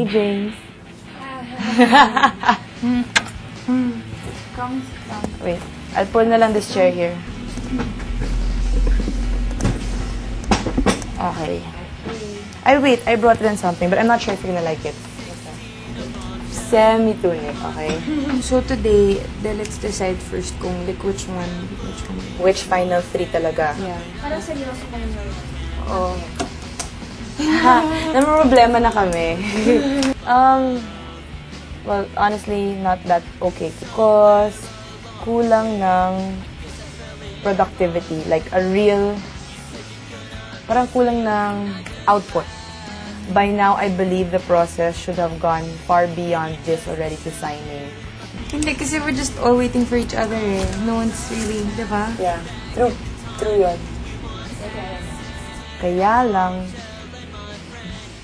James. Wait, I'll pull na lang this chair here. Okay. Wait, I brought in something, but I'm not sure if you're gonna like it. Semi-tunic, okay? So today, let's decide first kung like which one. Which final three talaga? Yeah. Parang seryoso ka naman. Oo. Namumroblema na kami. Well, honestly, not that okay because kulang ng productivity. Like a real, parang kulang ng output. By now, I believe the process should have gone far beyond this already to signing. Hindi, kasi we're just all waiting for each other eh. No one's really, di ba? Yeah, true. True yun. Kaya lang,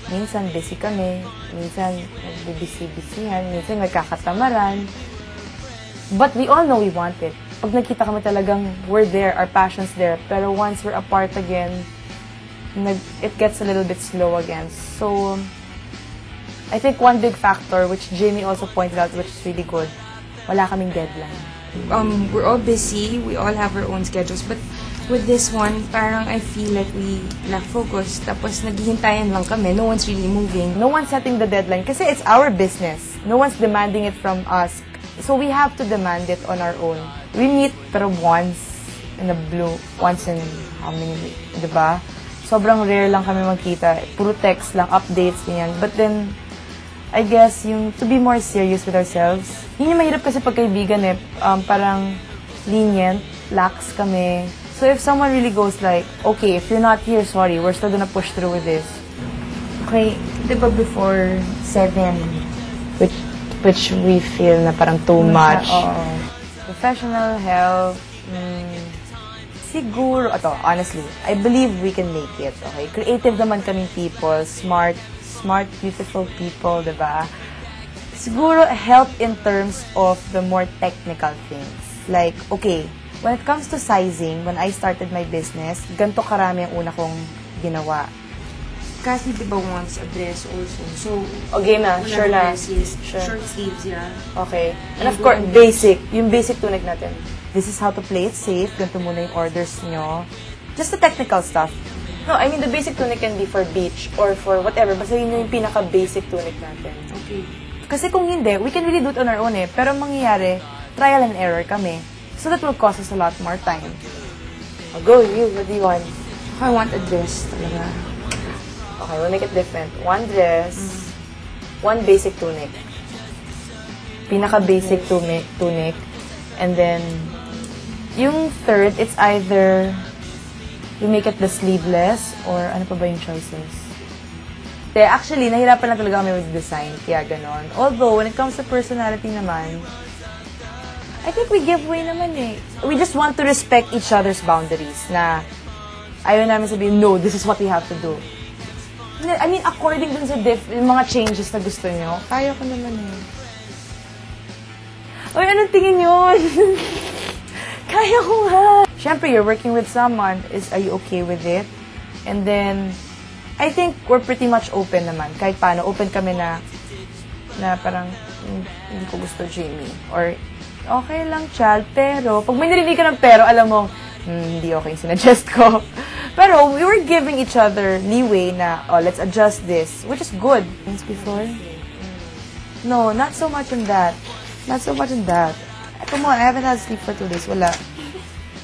minsan busy kami, minsan nagbibisi-bisihan, minsan nagkakatamaran. But we all know we want it. Pag nakita kami talagang we're there, our passion's there. Pero once we're apart again, it gets a little bit slow again. So, I think one big factor, which Jamie also pointed out, which is really good, wala kaming deadline. We're all busy, we all have our own schedules, but with this one, parang I feel like we lack focus, tapos naghihintayan lang kami, no one's really moving. No one's setting the deadline kasi it's our business. No one's demanding it from us. So we have to demand it on our own. We meet pero once in a blue, once in how many weeks, diba? Sobrang rare lang kami magkita. Puro text lang, updates, ganyan. But then, I guess, yung to be more serious with ourselves. Yun yung mahirap kasi pagkaibigan eh. Parang lenient, lax kami. So if someone really goes like, okay, if you're not here, sorry, we're still gonna push through with this. Okay, di ba before 7? Which we feel na parang too much. Oo. Professional help, siguro, honestly, I believe we can make it, okay? Creative naman kaming people, smart, beautiful people, diba? Siguro, help in terms of the more technical things. Like, okay, when it comes to sizing, when I started my business, ganito karami ang una kong ginawa. Kasi diba wants a dress also. So, Okay na, sure na. Sure. Short sleeves, yeah. Okay. And of course, basic. Yung basic tunic natin. This is how to play it safe. Ganito muna yung orders nyo. Just the technical stuff. No, I mean, the basic tunic can be for beach or for whatever. Basta yun yung pinaka-basic tunic natin. Okay. Kasi kung hindi, we can really do it on our own eh. Pero mangyayari, trial and error kami. So that will cost us a lot more time. Go, you. What do you want? I want a dress talaga. Okay, we'll make it different. One dress, one basic tunic. Pinaka-basic tunic. And then, yung third, it's either we make it the sleeveless or ano pa ba yung choices? Actually, nahirapan na talaga kami with design, kaya ganon. Although, when it comes to personality naman, I think we give way naman eh. We just want to respect each other's boundaries na ayaw namin sabihin, no, this is what we have to do. I mean, according dun sa yung mga changes na gusto nyo, kaya ko naman eh. Uy, anong tingin yun? Kaya ko nga. Siyempre, you're working with someone. Are you okay with it? And then, I think we're pretty much open naman. Kahit paano, open kami na parang, hindi ko gusto Jamie. Or, okay lang, child. Pero, pag may narinig ka ng pero, alam mo, hindi okay yung sinuggest ko. Pero, we were giving each other leeway na, let's adjust this. Which is good. Once before? No, not so much on that. Not so much in that. Come on, I haven't had sleep for 2 days. Wala.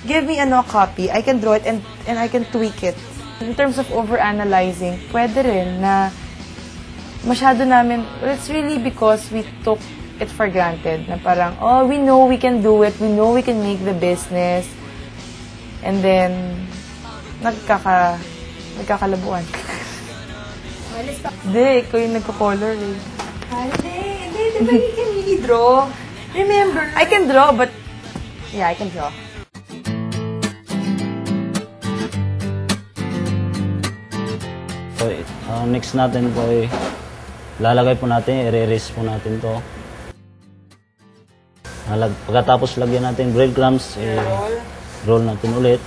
Give me a copy. I can draw it and I can tweak it. In terms of overanalyzing, pwede rin na masyado namin, well, it's really because we took it for granted. Na parang, we know we can do it. We know we can make the business. And then, nagkakalabuan. Hindi, ikaw yung nagko-color eh. Hindi, diba you can really draw? Remember? I can draw, but yeah, I can draw. So, next natin po ay lalagay po natin, i-erase po natin to. Pagkatapos lagyan natin breadcrumbs, roll natin ulit.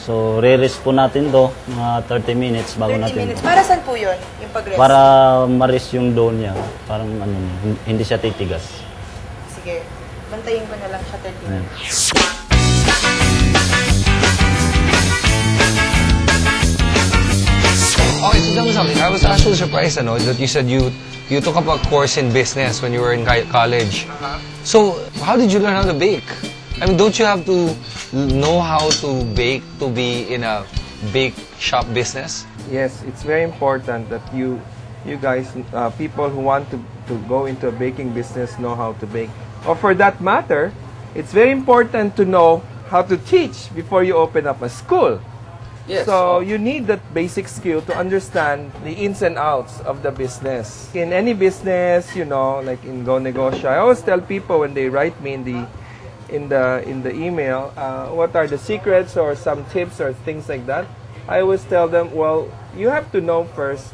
So, re-rest po natin to, mga 30 minutes bago 30 natin. minutes. Para saan po yun, yung pag-rest? Para ma-rest yung dough niya. Parang ano, hindi siya titigas. Sige, bantayin ko na lang siya 30 Ayan. minutes. Okay, so tell me something. I was actually surprised, that you said you took up a course in business when you were in college. So, how did you learn how to bake? I mean, don't you have to know how to bake to be in a bake shop business? Yes, it's very important that you guys, people who want to go into a baking business know how to bake. Or for that matter, it's very important to know how to teach before you open up a school. Yes. So you need that basic skill to understand the ins and outs of the business. In any business, like in Go Negosyo, I always tell people when they write me in the email, what are the secrets or some tips or things like that. I always tell them, well, you have to know first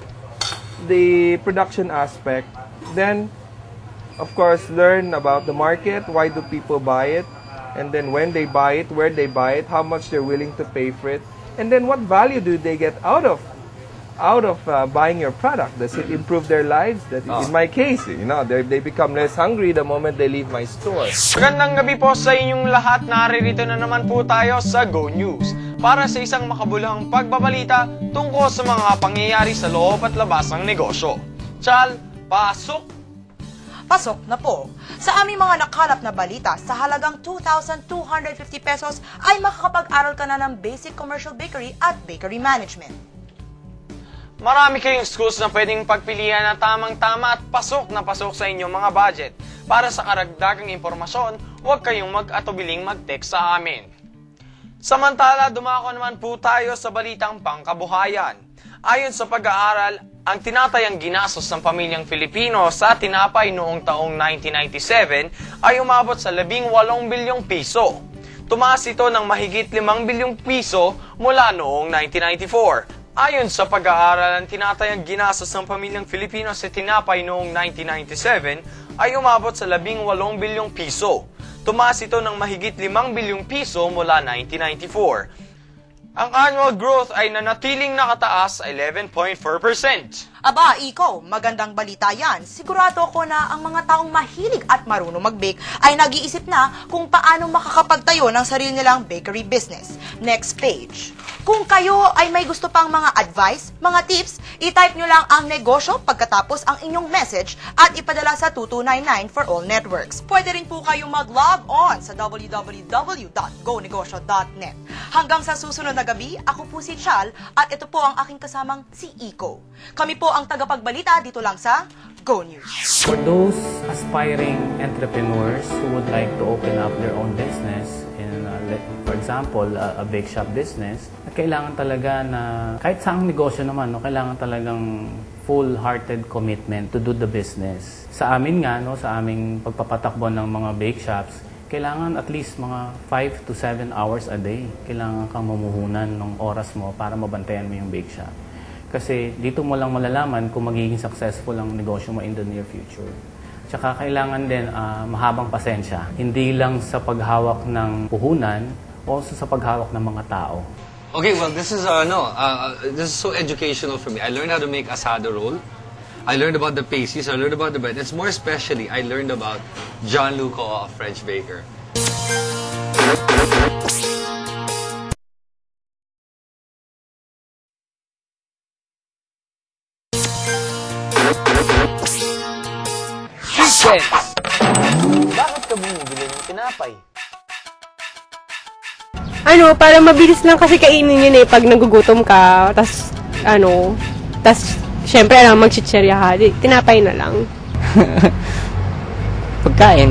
the production aspect, then of course learn about the market, why do people buy it, and then when they buy it, where they buy it, how much they're willing to pay for it, and then what value do they get out of buying your product. Does it improve their lives? In my case, they become less hungry the moment they leave my store. Magandang gabi po sa inyong lahat. Naririto na naman po tayo sa Go News para sa isang makabuluhang pagbabalita tungkol sa mga pangyayari sa loob at labas ng negosyo. Chal, pasok! Pasok na po. Sa aming mga nakalap na balita, sa halagang 2,250 pesos ay makakapag-aral ka na ng Basic Commercial Bakery at Bakery Management. Marami kayong schools na pwedeng pagpilian na tamang-tama at pasok na pasok sa inyong mga budget. Para sa karagdagang impormasyon, huwag kayong mag-atubiling mag-text sa amin. Samantala, dumako naman po tayo sa balitang pangkabuhayan. Ayon sa pag-aaral, ang tinatayang ginastos ng pamilyang Filipino sa tinapay noong taong 1997 ay umabot sa 18 bilyong piso. Tumaas ito ng mahigit 5 bilyong piso mula noong 1994. Ayon sa pag-aaral, ang tinatayang ginastos ng pamilyang Filipino sa tinapay noong 1997 ay umabot sa 18 bilyong piso. Tumaas ito ng mahigit 5 bilyong piso mula 1994. Ang annual growth ay nanatiling nakataas 11.4%. Aba, Iko, magandang balita yan. Sigurado ako na ang mga taong mahilig at marunong mag-bake ay nag-iisip na kung paano makakapagtayo ng sarili nilang bakery business. Next page. Kung kayo ay may gusto pang mga advice, mga tips, i-type nyo lang ang negosyo pagkatapos ang inyong message at ipadala sa 2299 for all networks. Pwede rin po kayong mag-log on sa www.gonegosyo.net. Hanggang sa susunod na gabi, ako po si Chal at ito po ang aking kasamang si Iko. Kami po ang tagapagbalita dito lang sa Go News. For those aspiring entrepreneurs who would like to open up their own business, for example, a bake shop business, kailangan talaga na, kahit saang negosyo naman, kailangan talagang full-hearted commitment to do the business. Sa amin nga, sa aming pagpapatakbo ng mga bake shops, kailangan at least mga 5 to 7 hours a day. Kailangan kang mamuhunan ng oras mo para mabantayan mo yung bake shop. Kasi dito mo lang malalaman kung magiging successful ang negosyo mo in the near future. Tsaka kailangan din mahabang pasensya. Hindi lang sa paghawak ng puhunan, also sa paghawak ng mga tao. Okay, well, this is so educational for me. I learned how to make asada roll. I learned about the pasties. I learned about the bread. It's more especially, I learned about John Luco, a French baker. Bakit ka bumibili ng tinapay? Para mabilis lang kasi kainin yun pag nagugutom ka, syempre magchicherya ka, tinapay na lang. Pagkain.